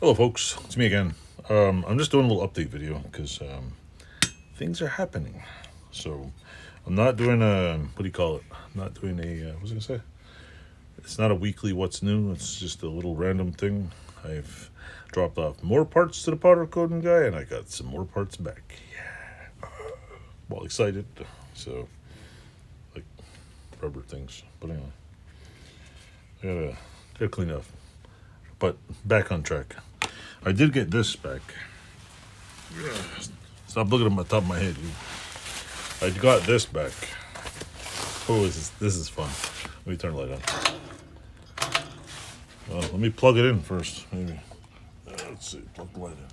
Hello folks, it's me again. I'm just doing a little update video because things are happening. So I'm not doing what do you call it? I'm not doing what was I gonna say? It's not a weekly what's new, it's just a little random thing. I've dropped off more parts to the powder coating guy and I got some more parts back. Yeah. Well, excited. So, like rubber things. But anyway, gotta clean up. But back on track. I did get this back. Stop looking at my top of my head. I got this back. Oh, this is fun. Let me turn the light on. Well, let me plug it in first, maybe. Let's see, plug the light in.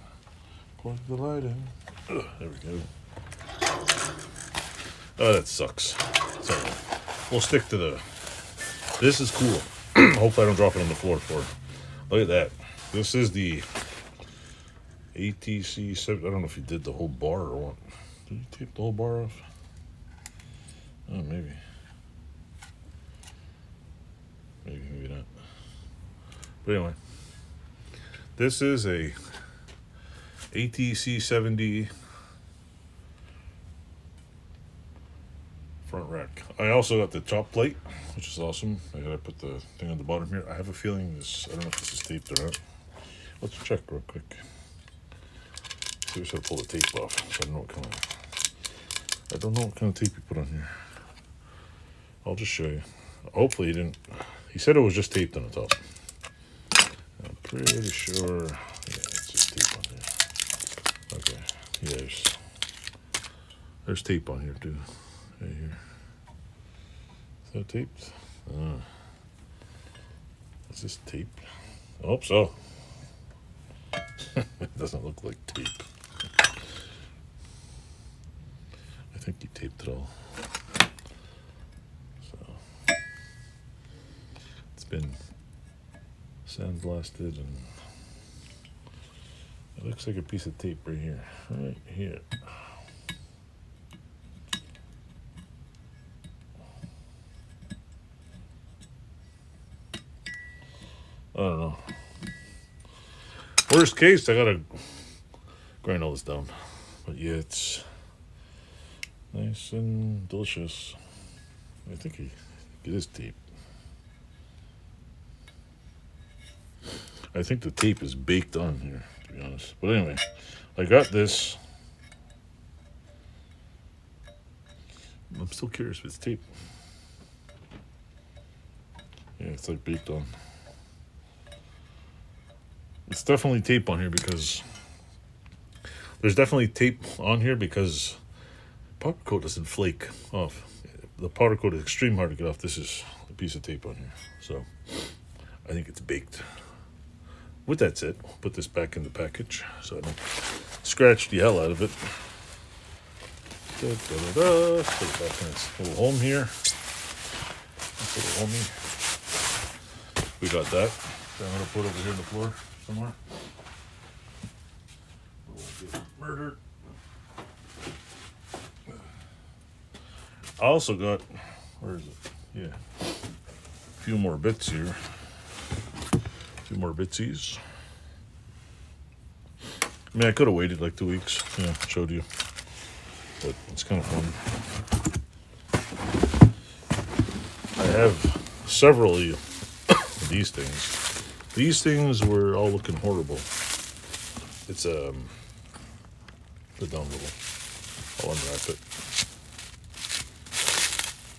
Plug the light in. There we go. Oh, that sucks. So we'll stick to the. This is cool. Hopefully I don't drop it on the floor for. Look at that. This is the ATC 7. I don't know if you did the whole bar or what. Did you tape the whole bar off? Oh, maybe. Maybe not. But anyway, this is a ATC 70 front rack. I also got the top plate, which is awesome. I gotta put the thing on the bottom here. I have a feeling this, I don't know if this is taped or not. Let's check real quick. See if I pull the tape off. So I don't know what kind of tape you put on here. I'll just show you. Hopefully he didn't. He said it was just taped on the top. I'm pretty sure. Yeah, it's just tape on here. Okay. Yeah, there's tape on here too. Right here. Is that taped? Is this tape? I hope so. It doesn't look like tape. I think he taped it all. So it's been sandblasted and it looks like a piece of tape right here. Right here. I don't know. Worst case, I gotta grind all this down. But yeah, it's nice and delicious. I think it is tape. I think the tape is baked on here, to be honest. But anyway, I got this. I'm still curious if it's tape. Yeah, it's like baked on. It's definitely tape on here because there's definitely tape on here because powder coat doesn't flake off. The powder coat is extremely hard to get off. This is a piece of tape on here. So I think it's baked. With that said, I'll put this back in the package so I don't scratch the hell out of it. Put it back in its little home here. Little homie. We got that. I'm going to put it over here on the floor somewhere. We won't get murdered. I also got, where is it? Yeah, a few more bits here. A few more bitsies. I mean, I could have waited like 2 weeks. Yeah, showed you. But it's kind of fun. I have several of these things. These things were all looking horrible. It's put it down a little. I'll unwrap it.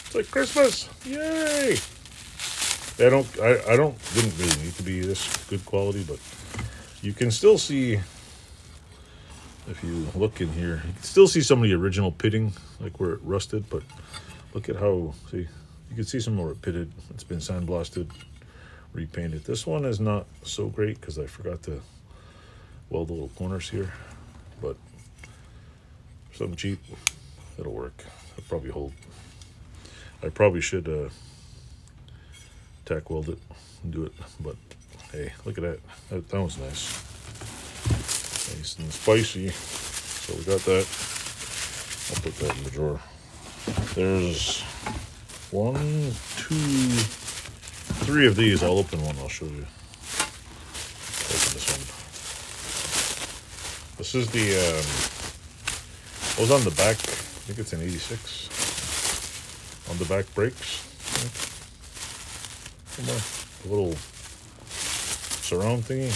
It's like Christmas! Yay! Didn't really need to be this good quality, but you can still see, if you look in here, you can still see some of the original pitting, like where it rusted, but look at how, see, you can see some where it pitted. It's been sandblasted, repainted. This one is not so great because I forgot to weld the little corners here, but something cheap, it'll work. It'll probably hold. I probably should tack weld it and do it, but hey, look at that. That was nice. Nice and spicy. So we got that. I'll put that in the drawer. There's 1, 2, 3 of these. I'll open one. I'll show you. Open this one. This is the, what was on the back, I think it's an 86, on the back brakes. Come on, a little surround thingy.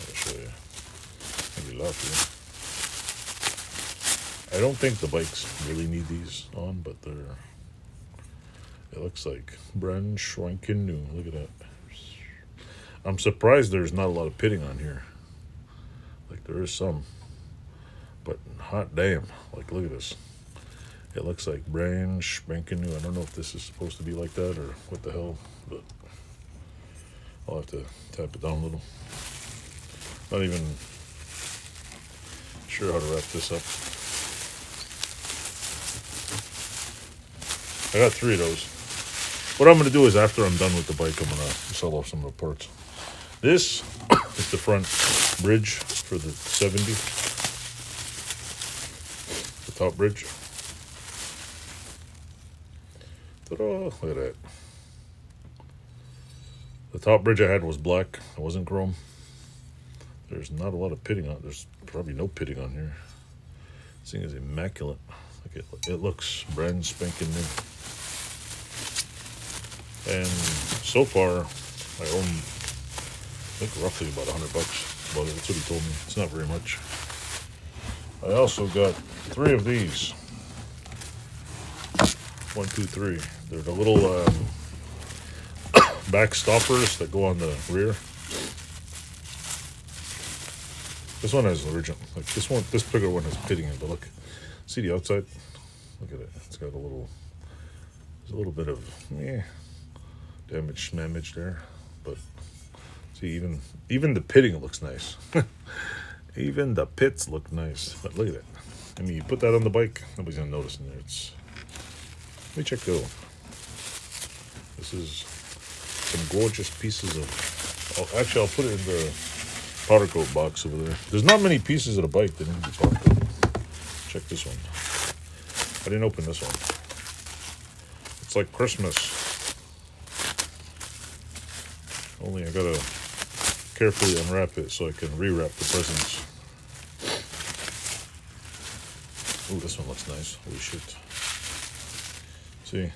I'll show you. Maybe left here. I don't think the bikes really need these on, but they're, it looks like brand swanking new. Look at that. I'm surprised there's not a lot of pitting on here. Like there is some, but hot damn, like look at this. It looks like brand spanking new. I don't know if this is supposed to be like that or what the hell, but I'll have to tap it down a little. Not even sure how to wrap this up. I got 3 of those. What I'm going to do is after I'm done with the bike, I'm going to sell off some of the parts. This is the front bridge for the 70. The top bridge. Ta-da! Look at that. The top bridge I had was black. It wasn't chrome. There's not a lot of pitting on it. There's probably no pitting on here. This thing is immaculate. Look, it looks brand spanking new. And so far, I own, I think roughly about $100. Well, that's what he told me. It's not very much. I also got 3 of these. 1, 2, 3. They're the little back stoppers that go on the rear. This one has the original. Like this one, this bigger one has pitting in it. But look, see the outside? Look at it. It's got a little. There's a little bit of damage there, but see, even the pitting looks nice. Even the pits look nice. But look at it. I mean, you put that on the bike, nobody's gonna notice in there. It's. Let me check those. This is some gorgeous pieces of. Oh, actually, I'll put it in the powder coat box over there. There's not many pieces of the bike that need to be powder coated. Check this one. I didn't open this one. It's like Christmas. Only I gotta carefully unwrap it so I can rewrap the presents. Ooh, this one looks nice. Holy shit. See?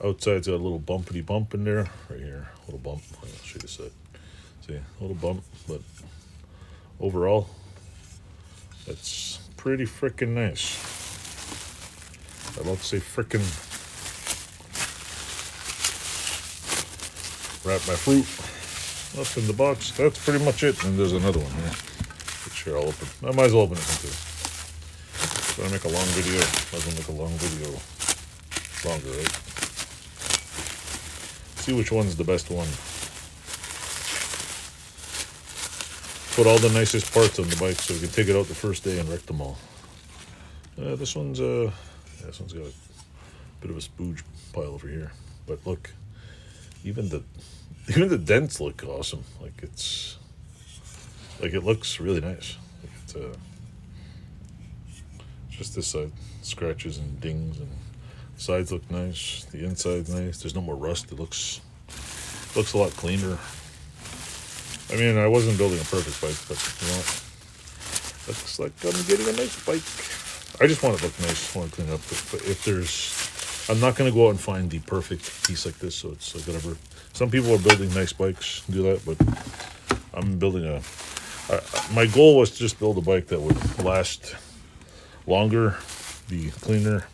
Outside's got a little bumpity bump in there. Right here. A little bump. I'll show you this side. See? A little bump. But overall, that's pretty freaking nice. I'd love to say freaking wrap my fruit up in the box. That's pretty much it. And there's another one here. Which here I'll open. I might as well open it too. So I make a long video. Might as well make a long video longer, right? See which one's the best one. Put all the nicest parts on the bike so we can take it out the first day and wreck them all. This one's got a bit of a spooge pile over here. But look, even the dents look awesome. Like it looks really nice. Like it's just this side, scratches and dings, and the sides look nice. The inside's nice. There's no more rust. It looks a lot cleaner. I mean, I wasn't building a perfect bike, but you know, looks like I'm getting a nice bike. I just want it to look nice. I want to clean it up. But if I'm not going to go out and find the perfect piece like this, so it's like whatever. Some people are building nice bikes, do that, but I'm building my goal was to just build a bike that would last longer, be cleaner.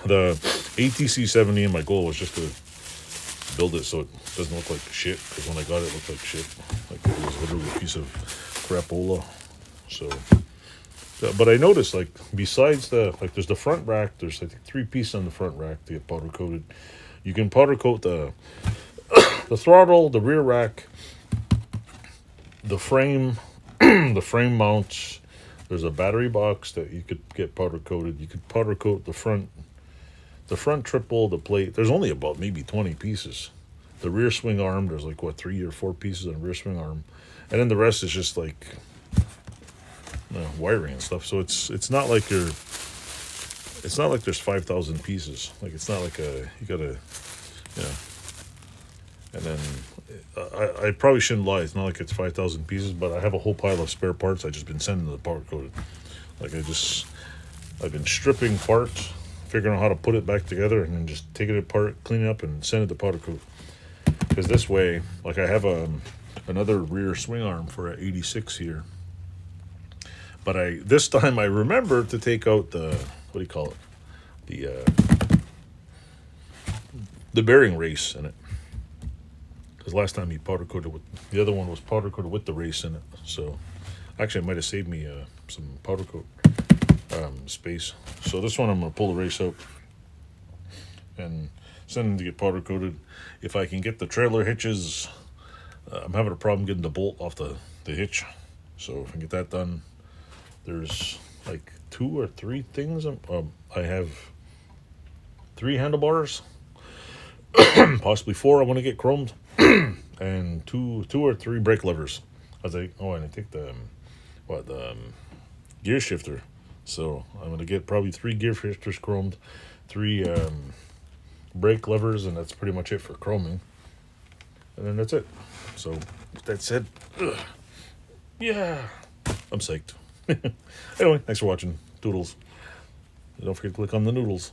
The ATC 70, my goal was just to build it so it doesn't look like shit, because when I got it, it looked like shit. Like it was literally a piece of crapola. So, but I noticed, like, besides there's the front rack, there's, I think, 3 pieces on the front rack to get powder coated. You can powder coat the throttle, the rear rack, the frame, the frame mounts. There's a battery box that you could get powder coated. You could powder coat the front triple, the plate. There's only about maybe 20 pieces. The rear swing arm, there's like, what, 3 or 4 pieces on the rear swing arm. And then the rest is just like wiring and stuff. So it's not like there's 5,000 pieces. Like, it's not like you gotta, and then I probably shouldn't lie. It's not like it's 5,000 pieces, but I have a whole pile of spare parts. I just been sending to the powder coated. Like I've been stripping parts, figuring out how to put it back together, and then just taking it apart, clean it up, and send it to powder coat. Because this way, like I have another rear swing arm for an 86 here. But this time I remember to take out the, what do you call it? The bearing race in it. Because last time he powder coated with, the other one was powder coated with the race in it. So actually it might have saved me some powder coat space. So this one I'm going to pull the race out and send them to get powder coated. If I can get the trailer hitches, I'm having a problem getting the bolt off the hitch. So if I can get that done, there's like 2 or 3 things. I have 3 handlebars, possibly 4 I want to get chromed, and two or 3 brake levers. I think, and I take the gear shifter. So I'm going to get probably 3 gear shifters chromed, 3 brake levers, and that's pretty much it for chroming. And then that's it. So with that said, yeah, I'm psyched. Anyway, thanks for watching. Doodles. Don't forget to click on the noodles.